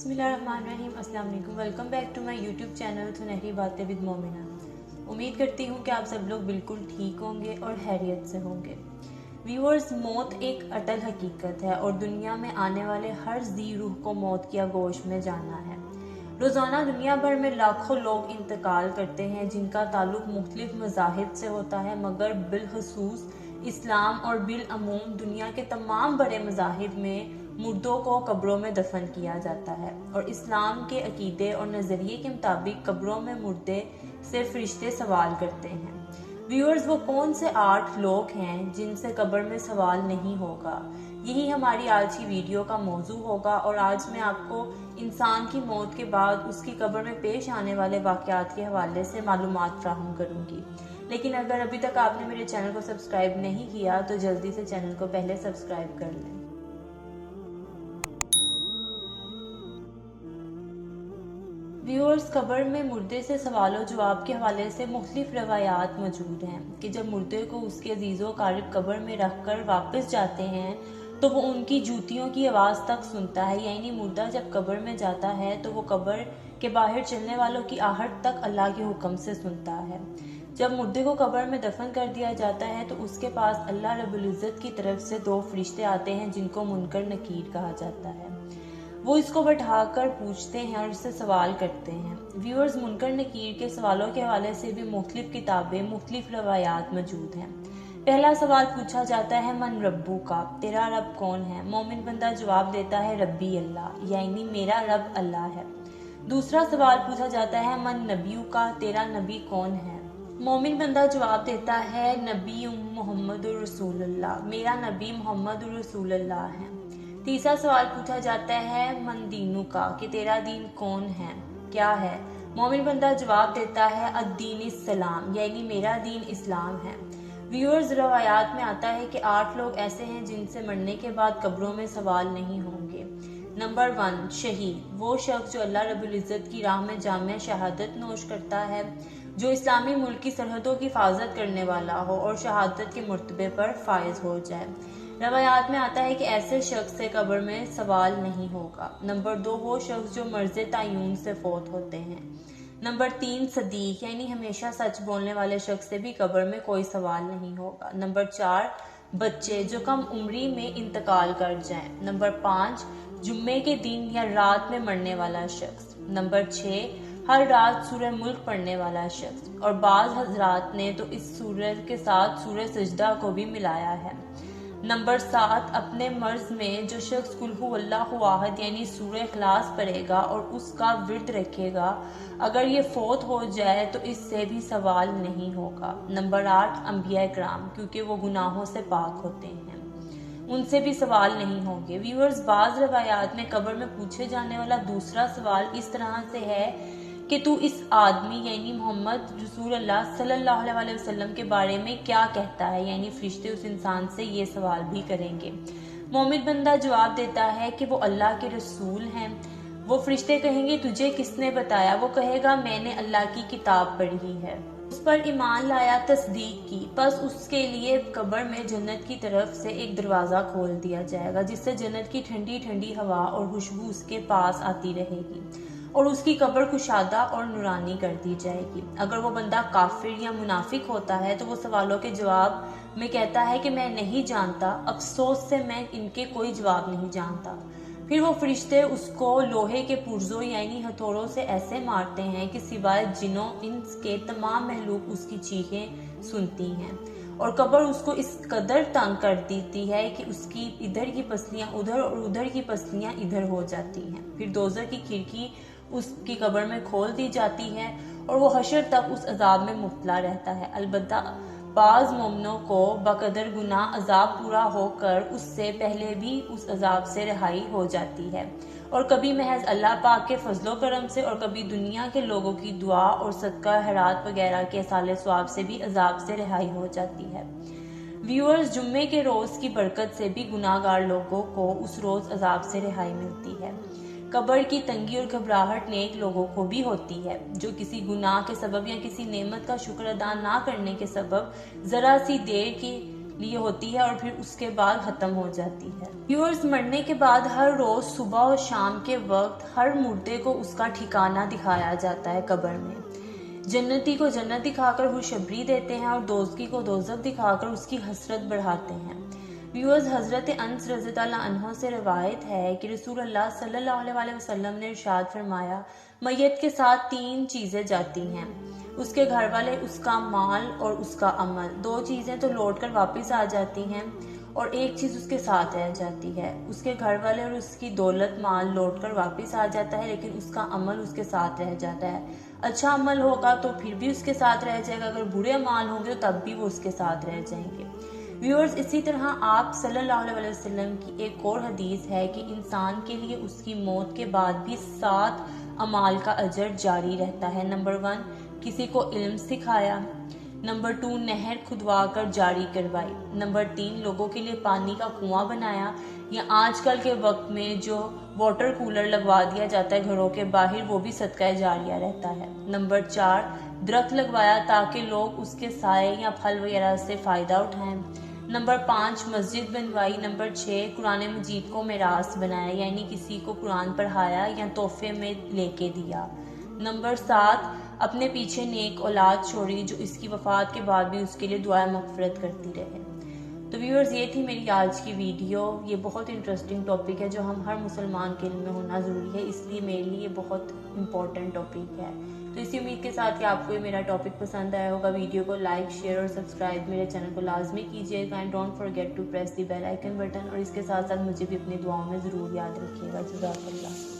बिस्मिल्लाहिर्रहमानिर्रहीम। अस्सलाम वालेकुम। Welcome back to my YouTube channel Sunehri Baatein with Momina. उम्मीद करती हूँ कि आप सब लोग बिल्कुल ठीक होंगे और खैरियत से होंगे। व्यूअर्स, मौत एक अटल हकीकत है और दुनिया में आने वाले हर जी रूह को मौत की आगोश में जाना है। रोज़ाना दुनिया भर में लाखों लोग इंतकाल करते हैं जिनका ताल्लुक मुख्तलिफ मज़ाहिब से होता है, मगर बिलखसूस इस्लाम और बिलअमूम दुनिया के तमाम बड़े मज़ाहिब में मुर्दों को कब्रों में दफन किया जाता है और इस्लाम के अकीदे और नज़रिए के मुताबिक कब्रों में मुर्दे से फरिश्ते सवाल करते हैं। व्यूअर्स, वो कौन से 8 लोग हैं जिनसे कब्र में सवाल नहीं होगा? यही हमारी आज की वीडियो का मौजू होगा और आज मैं आपको इंसान की मौत के बाद उसकी कब्र में पेश आने वाले वाक़यात के हवाले से मालूमात फराहम करूंगी। लेकिन अगर अभी तक आपने मेरे चैनल को सब्सक्राइब नहीं किया तो जल्दी से चैनल को पहले सब्सक्राइब कर लें। व्यूअर्स, कब्र में मुर्दे से सवाल जवाब के हवाले से मुख्तलिफ रवायात मौजूद हैं कि जब मुर्दे को उसके अजीज़ों क़रीब कब्र में रख कर वापस जाते हैं तो वो उनकी जूतियों की आवाज़ तक सुनता है। यानी मुर्दा जब कब्र में जाता है तो वो कब्र के बाहर चलने वालों की आहट तक अल्लाह के हुक्म से सुनता है। जब मुर्दे को कब्र में दफन कर दिया जाता है तो उसके पास अल्लाह रब्बुल इज़्ज़त की तरफ से 2 फरिश्ते आते हैं जिनको मुनकर नकीर कहा जाता है। वो इसको बैठाकर पूछते हैं और इससे सवाल करते हैं। व्यूअर्स, मुनकर नकीर के सवालों के हवाले से भी मुख्तलिफ किताबें, मुख्तलिफ रवायात मौजूद हैं। पहला सवाल पूछा जाता है, मन रब्बू का, तेरा रब कौन है? मोमिन बंदा जवाब देता है, रब्बी अल्लाह, यानी मेरा रब अल्लाह है। दूसरा सवाल पूछा जाता है, मन नबियू का, तेरा नबी कौन है? मोमिन बंदा जवाब देता है, नबी मोहम्मद रसूलुल्लाह, मेरा नबी मोहम्मद रसूलुल्लाह है। तीसरा सवाल पूछा जाता है, मन दीनू का, कि तेरा दीन कौन है, क्या है? मोमिन बंदा जवाब देता है, अद्दीन इस्लाम, यानी मेरा दीन इस्लाम है। व्यूअर्स, रवायात में आता है कि 8 लोग ऐसे हैं जिनसे मरने के बाद कब्रों में सवाल नहीं होंगे। नंबर 1, शहीद, वो शख्स जो अल्लाह रब्बुल इज़्ज़त की राह में जामिया शहादत नोश करता है, जो इस्लामी मुल्क की सरहदों की हिफाजत करने वाला हो और शहादत के मर्तबे पर फायज हो जाए। रवायात में आता है कि ऐसे शख्स से कब्र में सवाल नहीं होगा। नंबर 2, वो शख्स जो मर्ज़ तायुन से फौत होते हैं। नंबर 3, सदीक, यानी हमेशा सच बोलने वाले शख्स से भी कब्र में कोई सवाल नहीं होगा। नंबर 4, बच्चे जो कम उम्री में इंतकाल कर जाएं। नंबर 5, जुम्मे के दिन या रात में मरने वाला शख्स। नंबर 6, हर रात सूरह मुल्क पढ़ने वाला शख्स, और बाज़ हजरात ने तो इस सूरह के साथ सूरह सजदा को भी मिलाया है। नंबर 7, अपने मर्ज में जो शख्स कुल हु अल्लाहु अहद यानी सूरह इखलास पढ़ेगा और उसका विर्द रखेगा, अगर ये फौत हो जाए तो इससे भी सवाल नहीं होगा। नंबर 8, अंबिया इकराम, क्योंकि वो गुनाहों से पाक होते हैं, उनसे भी सवाल नहीं होंगे। व्यूअर्स, बाज़ रवायात में कब्र में पूछे जाने वाला दूसरा सवाल इस तरह से है कि तू इस आदमी यानी मोहम्मद रसूलुल्लाह सल्लल्लाहु अलैहि वसल्लम के बारे में क्या कहता है, यानी फरिश्ते उस इंसान से ये सवाल भी करेंगे। मोमिन बंदा जवाब देता है कि वो अल्लाह के रसूल हैं। वो फरिश्ते कहेंगे, तुझे किसने बताया? वो कहेगा, मैंने अल्लाह की किताब पढ़ी है, उस पर ईमान लाया, तस्दीक की। बस उसके लिए कब्र में जन्नत की तरफ से एक दरवाज़ा खोल दिया जाएगा जिससे जन्नत की ठंडी ठंडी हवा और खुशबू उसके पास आती रहेगी और उसकी कब्र कुशादा और नूरानी कर दी जाएगी। अगर वो बंदा काफिर या मुनाफिक होता है तो वो सवालों के जवाब में कहता है कि मैं नहीं जानता, अफसोस से मैं इनके कोई जवाब नहीं जानता। फिर वो फरिश्ते उसको लोहे के पुर्जों यानी हथौड़ों से ऐसे मारते हैं कि सिवाय जिनों इंस के तमाम महलूक उसकी चीखें सुनती हैं और कब्र उसको इस कदर तंग कर देती है कि उसकी इधर की पसलियां उधर और उधर की पसलियां इधर हो जाती हैं। फिर दोज़ख की खिड़की उसकी कब्र में खोल दी जाती है और वो हशर तक उस अजाब में मुब्तला रहता है। अलबत्ता बाज़ मोमिनों को बकदर गुनाह अजाब पूरा होकर उससे पहले भी उस अजाब से रिहाई हो जाती है और कभी महज अल्लाह पाक के फजलो करम से और कभी दुनिया के लोगों की दुआ और सदका खैरात वगैरह के साले सवाब से भी अजाब से रिहाई हो जाती है। व्यूअर्स, जुम्मे के रोज़ की बरकत से भी गुनाहगार लोगों को उस रोज़ अजाब से रिहाई मिलती है। कब्र की तंगी और घबराहट नेक लोगों को भी होती है जो किसी गुनाह के सबब या किसी नेमत का शुक्र अदा ना करने के सबब जरा सी देर के لیے ہوتی ہے اور پھر اس کے بعد ختم ہو جاتی ہے۔ ویورز، مرنے کے بعد ہر روز صبح اور شام کے وقت ہر مردے کو اس کا ٹھکانہ دکھایا جاتا ہے قبر میں۔ جنتی کو جنت دکھا کر خوشخبری دیتے ہیں اور دوزخی کو دوزخ دکھا کر اس کی حسرت بڑھاتے ہیں۔ ویورز، حضرت انس رضی اللہ عنہ سے روایت ہے کہ رسول اللہ صلی اللہ علیہ وسلم نے ارشاد فرمایا، میت کے ساتھ 3 چیزیں جاتی ہیں، اس کے گھر والے، اس کا مال اور اس کا عمل۔ 2 چیزیں تو لوٹ کر واپس آ جاتی ہیں اور ایک چیز اس کے ساتھ رہ جاتی ہے۔ اس کے گھر والے اور اس کی دولت مال لوٹ کر واپس آ جاتا ہے، لیکن اس کا عمل اس کے ساتھ رہ جاتا ہے۔ اچھا عمل ہوگا تو پھر بھی اس کے ساتھ رہ جائے گا، اگر برے اعمال ہوں گے تو تب بھی وہ اس کے ساتھ رہ جائیں گے۔ ویورز، اسی طرح آپ صلی اللہ علیہ وسلم کی ایک اور حدیث ہے کہ انسان کے لیے اس کی موت کے بعد بھی 7 اعمال کا اجر جاری رہتا ہے۔ نمبر 1، کسی کو علم سکھایا۔ نمبر 2، نہر کھدوا کر جاری کروائی۔ نمبر 3، لوگوں کے لیے پانی کا کنواں بنایا، یا آج کل کے وقت میں جو واٹر کولر لگوا دیا جاتا ہے گھروں کے باہر، وہ بھی صدقہ جاریہ رہتا ہے۔ نمبر 4، درخت لگوایا تاکہ لوگ اس کے سائے یا پھل وغیرہ سے فائدہ اٹھائیں۔ نمبر 5، مسجد بنوائی۔ نمبر 6، قرآن مجید کو میراث بنایا، یعنی کسی کو قرآن پڑھایا یا تحفے میں لے کے دیا۔ نمبر 7، اپنے پیچھے نیک اولاد چھوڑی جو اس کی وفات کے بعد بھی اس کے لیے دعائیں مغفرت کرتی رہے۔ تو ویورز، یہ تھی میری آج کی ویڈیو۔ یہ بہت انٹرسٹنگ ٹاپک ہے جو ہم ہر مسلمان کے علم میں ہونا ضروری ہے، اس لیے میرے لیے یہ بہت امپورٹنٹ ٹاپک ہے۔ تو اسی امید کے ساتھ کہ آپ کو یہ میرا ٹاپک پسند آیا ہوگا، ویڈیو کو لائک، شیئر اور سبسکرائب میرے چینل کو لازمی کیجیے گا، and don't forget to press the bell icon button, اور اس کے ساتھ ساتھ مجھے بھی اپنی دعاؤں میں ضرور یاد رکھیے گا۔ جزاک اللہ۔